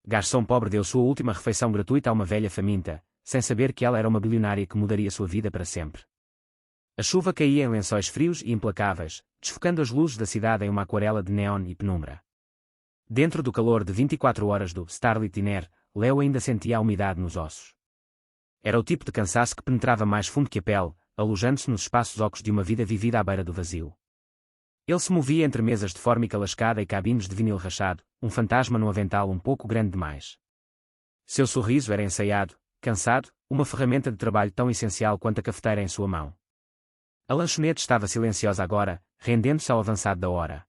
Garçom pobre deu sua última refeição gratuita a uma velha faminta, sem saber que ela era uma bilionária que mudaria sua vida para sempre. A chuva caía em lençóis frios e implacáveis, desfocando as luzes da cidade em uma aquarela de neon e penumbra. Dentro do calor de 24 horas do Starlit Dinner, Leo ainda sentia a umidade nos ossos. Era o tipo de cansaço que penetrava mais fundo que a pele, alojando-se nos espaços ocos de uma vida vivida à beira do vazio. Ele se movia entre mesas de fórmica lascada e cabines de vinil rachado, um fantasma num avental um pouco grande demais. Seu sorriso era ensaiado, cansado, uma ferramenta de trabalho tão essencial quanto a cafeteira em sua mão. A lanchonete estava silenciosa agora, rendendo-se ao avançado da hora.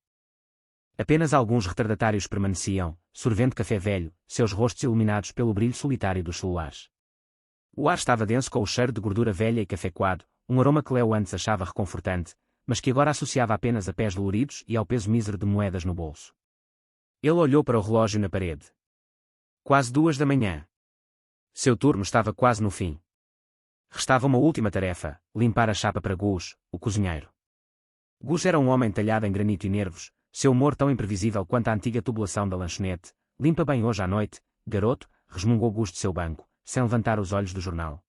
Apenas alguns retardatários permaneciam, sorvendo café velho, seus rostos iluminados pelo brilho solitário dos celulares. O ar estava denso com o cheiro de gordura velha e café coado, um aroma que Leo antes achava reconfortante, mas que agora associava apenas a pés doloridos e ao peso mísero de moedas no bolso. Ele olhou para o relógio na parede. Quase 2 da manhã. Seu turno estava quase no fim. Restava uma última tarefa, limpar a chapa para Gus, o cozinheiro. Gus era um homem talhado em granito e nervos, seu humor tão imprevisível quanto a antiga tubulação da lanchonete. Limpa bem hoje à noite, garoto, resmungou Gus de seu banco, sem levantar os olhos do jornal.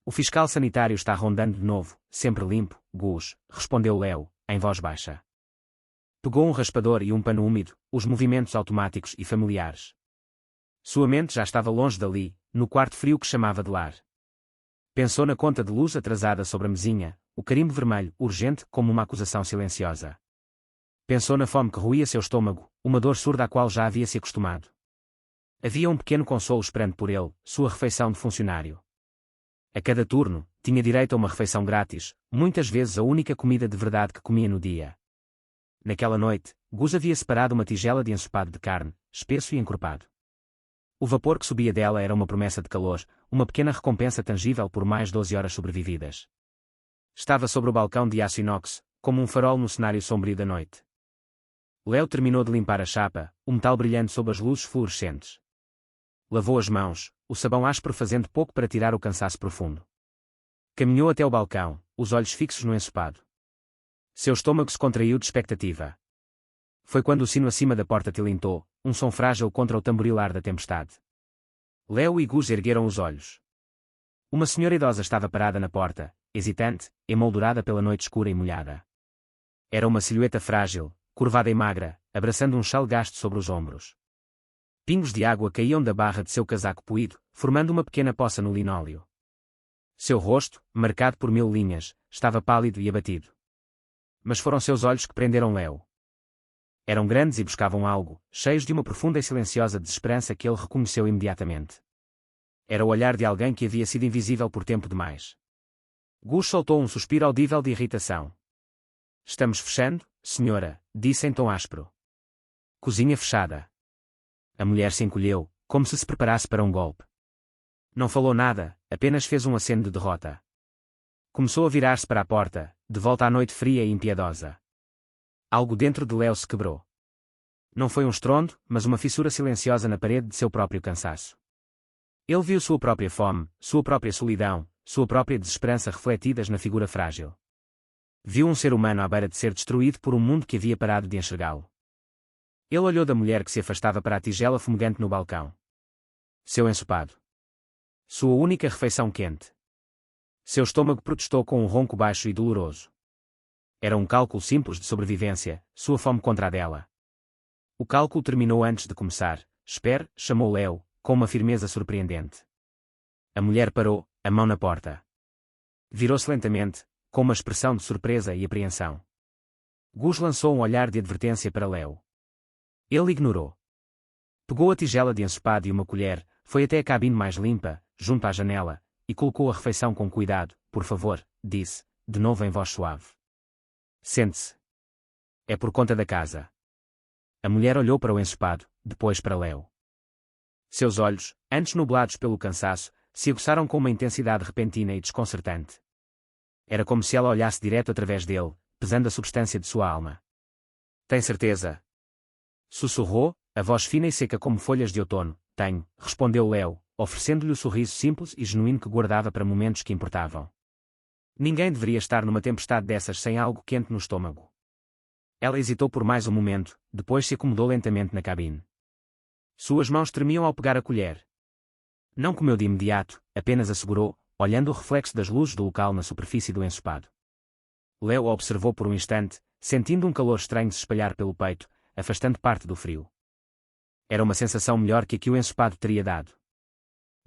O fiscal sanitário está rondando de novo, sempre limpo, Gus, respondeu Leo, em voz baixa. Pegou um raspador e um pano úmido, os movimentos automáticos e familiares. Sua mente já estava longe dali, no quarto frio que chamava de lar. Pensou na conta de luz atrasada sobre a mesinha, o carimbo vermelho, urgente como uma acusação silenciosa. Pensou na fome que roía seu estômago, uma dor surda à qual já havia se acostumado. Havia um pequeno consolo esperando por ele, sua refeição de funcionário. A cada turno, tinha direito a uma refeição grátis, muitas vezes a única comida de verdade que comia no dia. Naquela noite, Gus havia separado uma tigela de ensopado de carne, espesso e encorpado. O vapor que subia dela era uma promessa de calor, uma pequena recompensa tangível por mais 12 horas sobrevividas. Estava sobre o balcão de aço inox, como um farol no cenário sombrio da noite. Leo terminou de limpar a chapa, o metal brilhando sob as luzes fluorescentes. Lavou as mãos, o sabão áspero fazendo pouco para tirar o cansaço profundo. Caminhou até o balcão, os olhos fixos no ensopado. Seu estômago se contraiu de expectativa. Foi quando o sino acima da porta tilintou, um som frágil contra o tamborilar da tempestade. Leo e Gus ergueram os olhos. Uma senhora idosa estava parada na porta, hesitante, emoldurada pela noite escura e molhada. Era uma silhueta frágil, curvada e magra, abraçando um chal gasto sobre os ombros. Pingos de água caíam da barra de seu casaco poído, formando uma pequena poça no linóleo. Seu rosto, marcado por 1000 linhas, estava pálido e abatido. Mas foram seus olhos que prenderam Leo. Eram grandes e buscavam algo, cheios de uma profunda e silenciosa desesperança que ele reconheceu imediatamente. Era o olhar de alguém que havia sido invisível por tempo demais. Gus soltou um suspiro audível de irritação. Estamos fechando, senhora, disse em tom áspero. Cozinha fechada. A mulher se encolheu, como se preparasse para um golpe. Não falou nada, apenas fez um aceno de derrota. Começou a virar-se para a porta, de volta à noite fria e impiedosa. Algo dentro de Leo se quebrou. Não foi um estrondo, mas uma fissura silenciosa na parede de seu próprio cansaço. Ele viu sua própria fome, sua própria solidão, sua própria desesperança refletidas na figura frágil. Viu um ser humano à beira de ser destruído por um mundo que havia parado de enxergá-lo. Ele olhou da mulher que se afastava para a tigela fumegante no balcão. Seu ensopado. Sua única refeição quente. Seu estômago protestou com um ronco baixo e doloroso. Era um cálculo simples de sobrevivência, sua fome contra a dela. O cálculo terminou antes de começar. Espere, chamou Leo, com uma firmeza surpreendente. A mulher parou, a mão na porta. Virou-se lentamente, com uma expressão de surpresa e apreensão. Gus lançou um olhar de advertência para Leo. Ele ignorou. Pegou a tigela de ensopado e uma colher, foi até a cabine mais limpa, junto à janela, e colocou a refeição com cuidado. Por favor, disse, de novo em voz suave. Sente-se. É por conta da casa. A mulher olhou para o ensopado, depois para Leo. Seus olhos, antes nublados pelo cansaço, se aguçaram com uma intensidade repentina e desconcertante. Era como se ela olhasse direto através dele, pesando a substância de sua alma. Tem certeza? Sussurrou, a voz fina e seca como folhas de outono. Tenho, respondeu Leo, oferecendo-lhe o sorriso simples e genuíno que guardava para momentos que importavam. Ninguém deveria estar numa tempestade dessas sem algo quente no estômago. Ela hesitou por mais um momento, depois se acomodou lentamente na cabine. Suas mãos tremiam ao pegar a colher. Não comeu de imediato, apenas assegurou, olhando o reflexo das luzes do local na superfície do ensopado. Léo a observou por um instante, sentindo um calor estranho se espalhar pelo peito, afastando parte do frio. Era uma sensação melhor que a que o ensopado teria dado.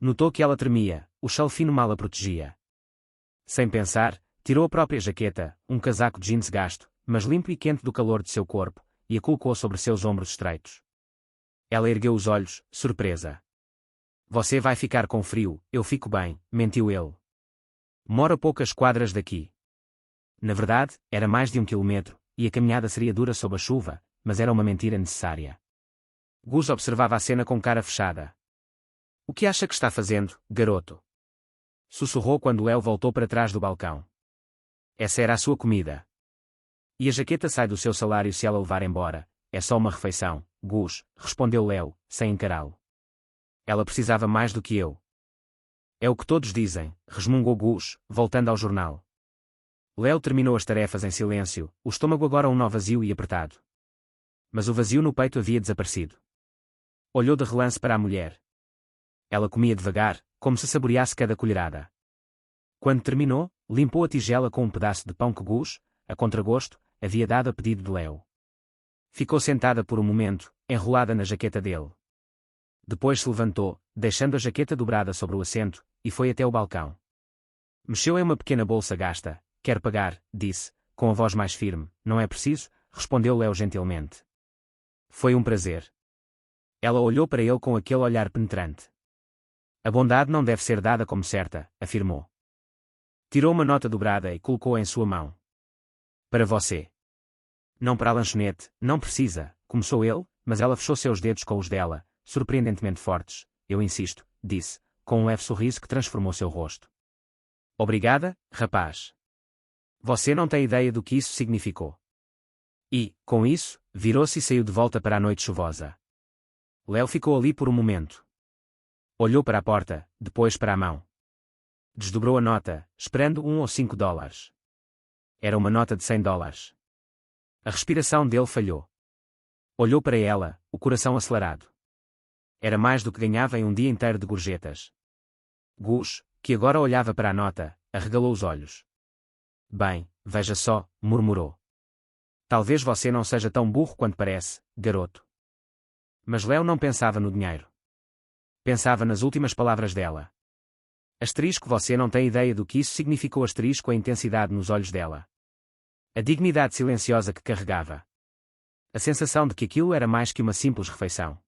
Notou que ela tremia, o chale fino mal a protegia. Sem pensar, tirou a própria jaqueta, um casaco de jeans gasto, mas limpo e quente do calor de seu corpo, e a colocou sobre seus ombros estreitos. Ela ergueu os olhos, surpresa. Você vai ficar com frio, eu fico bem, mentiu ele. Moro a poucas quadras daqui. Na verdade, era mais de 1 quilômetro, e a caminhada seria dura sob a chuva, mas era uma mentira necessária. Gus observava a cena com cara fechada. O que acha que está fazendo, garoto? Sussurrou quando Léo voltou para trás do balcão. Essa era a sua comida. E a jaqueta sai do seu salário se ela levar embora. É só uma refeição, Gus, respondeu Léo, sem encará-lo. Ela precisava mais do que eu. É o que todos dizem, resmungou Gus, voltando ao jornal. Léo terminou as tarefas em silêncio, o estômago agora um nó vazio e apertado. Mas o vazio no peito havia desaparecido. Olhou de relance para a mulher. Ela comia devagar, como se saboreasse cada colherada. Quando terminou, limpou a tigela com um pedaço de pão que Gus, a contragosto, havia dado a pedido de Léo. Ficou sentada por um momento, enrolada na jaqueta dele. Depois se levantou, deixando a jaqueta dobrada sobre o assento, e foi até o balcão. Mexeu em uma pequena bolsa gasta. Quer pagar, disse, com a voz mais firme. Não é preciso, respondeu Léo gentilmente. Foi um prazer. Ela olhou para ele com aquele olhar penetrante. A bondade não deve ser dada como certa, afirmou. Tirou uma nota dobrada e colocou-a em sua mão. Para você. Não para a lanchonete, não precisa, começou ele, mas ela fechou seus dedos com os dela, surpreendentemente fortes. Eu insisto, disse, com um leve sorriso que transformou seu rosto. Obrigada, rapaz. Você não tem ideia do que isso significou. E, com isso, virou-se e saiu de volta para a noite chuvosa. Léo ficou ali por um momento. Olhou para a porta, depois para a mão. Desdobrou a nota, esperando $1 ou $5. Era uma nota de $100. A respiração dele falhou. Olhou para ela, o coração acelerado. Era mais do que ganhava em um dia inteiro de gorjetas. Gus, que agora olhava para a nota, arregalou os olhos. Bem, veja só, murmurou. Talvez você não seja tão burro quanto parece, garoto. Mas Léo não pensava no dinheiro. Pensava nas últimas palavras dela. Asterisco, você não tem ideia do que isso significou, asterisco, a intensidade nos olhos dela. A dignidade silenciosa que carregava. A sensação de que aquilo era mais que uma simples refeição.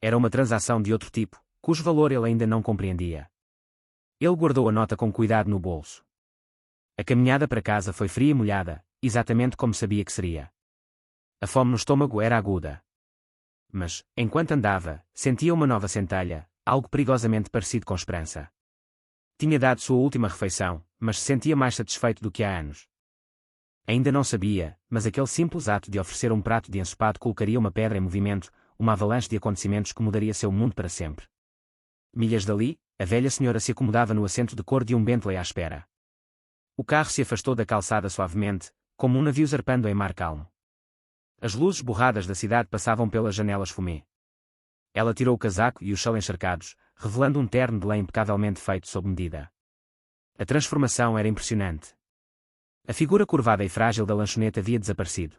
Era uma transação de outro tipo, cujo valor ele ainda não compreendia. Ele guardou a nota com cuidado no bolso. A caminhada para casa foi fria e molhada, exatamente como sabia que seria. A fome no estômago era aguda. Mas, enquanto andava, sentia uma nova centelha, algo perigosamente parecido com esperança. Tinha dado sua última refeição, mas se sentia mais satisfeito do que há anos. Ainda não sabia, mas aquele simples ato de oferecer um prato de ensopado colocaria uma pedra em movimento, uma avalanche de acontecimentos que mudaria seu mundo para sempre. Milhas dali, a velha senhora se acomodava no assento de cor de um Bentley à espera. O carro se afastou da calçada suavemente, como um navio zarpando em mar calmo. As luzes borradas da cidade passavam pelas janelas fumê. Ela tirou o casaco e os chale encharcados, revelando um terno de lã impecavelmente feito sob medida. A transformação era impressionante. A figura curvada e frágil da lanchonete havia desaparecido.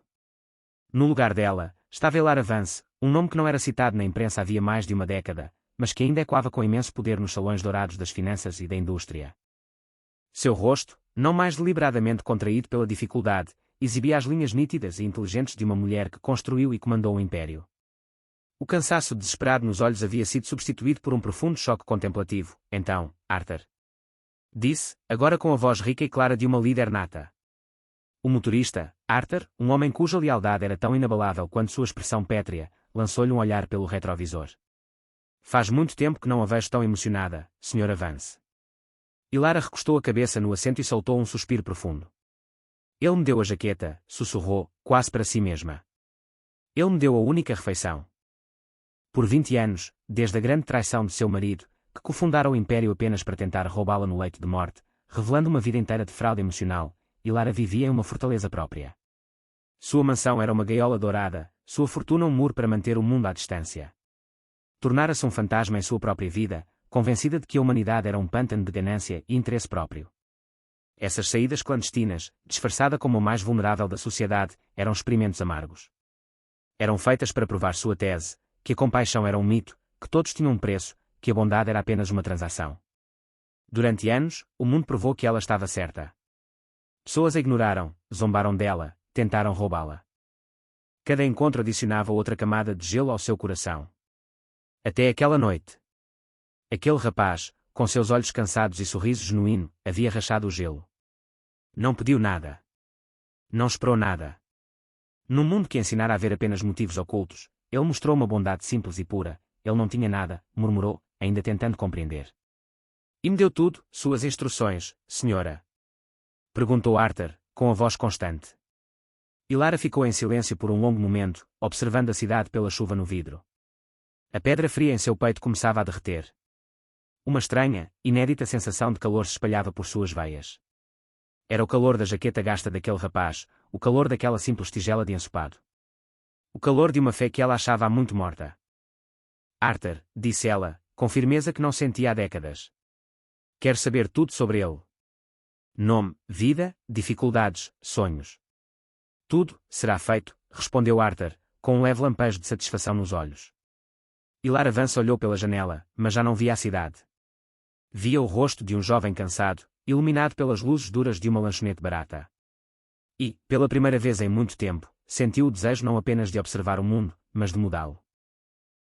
No lugar dela, estava Elara Vance, um nome que não era citado na imprensa havia mais de uma década, mas que ainda ecoava com imenso poder nos salões dourados das finanças e da indústria. Seu rosto, não mais deliberadamente contraído pela dificuldade, exibia as linhas nítidas e inteligentes de uma mulher que construiu e comandou um império. O cansaço desesperado nos olhos havia sido substituído por um profundo choque contemplativo. Então, Arthur, disse, agora com a voz rica e clara de uma líder nata. O motorista, Arthur, um homem cuja lealdade era tão inabalável quanto sua expressão pétrea, lançou-lhe um olhar pelo retrovisor. Faz muito tempo que não a vejo tão emocionada, Sra. Vance. Elara recostou a cabeça no assento e soltou um suspiro profundo. Ele me deu a jaqueta, sussurrou, quase para si mesma. Ele me deu a única refeição. Por 20 anos, desde a grande traição de seu marido, que cofundara o império apenas para tentar roubá-la no leito de morte, revelando uma vida inteira de fraude emocional, Elara vivia em uma fortaleza própria. Sua mansão era uma gaiola dourada, sua fortuna um muro para manter o mundo à distância. Tornara-se um fantasma em sua própria vida, convencida de que a humanidade era um pântano de ganância e interesse próprio. Essas saídas clandestinas, disfarçada como o mais vulnerável da sociedade, eram experimentos amargos. Eram feitas para provar sua tese, que a compaixão era um mito, que todos tinham um preço, que a bondade era apenas uma transação. Durante anos, o mundo provou que ela estava certa. Pessoas a ignoraram, zombaram dela, tentaram roubá-la. Cada encontro adicionava outra camada de gelo ao seu coração. Até aquela noite. Aquele rapaz, com seus olhos cansados e sorriso genuíno, havia rachado o gelo. Não pediu nada. Não esperou nada. Num mundo que ensinara a ver apenas motivos ocultos, ele mostrou uma bondade simples e pura. Ele não tinha nada, murmurou, ainda tentando compreender. E me deu tudo, suas instruções, senhora? Perguntou Arthur, com a voz constante. E Lara ficou em silêncio por um longo momento, observando a cidade pela chuva no vidro. A pedra fria em seu peito começava a derreter. Uma estranha, inédita sensação de calor se espalhava por suas veias. Era o calor da jaqueta gasta daquele rapaz, o calor daquela simples tigela de ensopado. O calor de uma fé que ela achava há muito morta. Arthur, disse ela, com firmeza que não sentia há décadas. Quero saber tudo sobre ele. Nome, vida, dificuldades, sonhos. Tudo será feito, respondeu Arthur, com um leve lampejo de satisfação nos olhos. E Lara Vance olhou pela janela, mas já não via a cidade. Via o rosto de um jovem cansado, iluminado pelas luzes duras de uma lanchonete barata. E, pela primeira vez em muito tempo, sentiu o desejo não apenas de observar o mundo, mas de mudá-lo.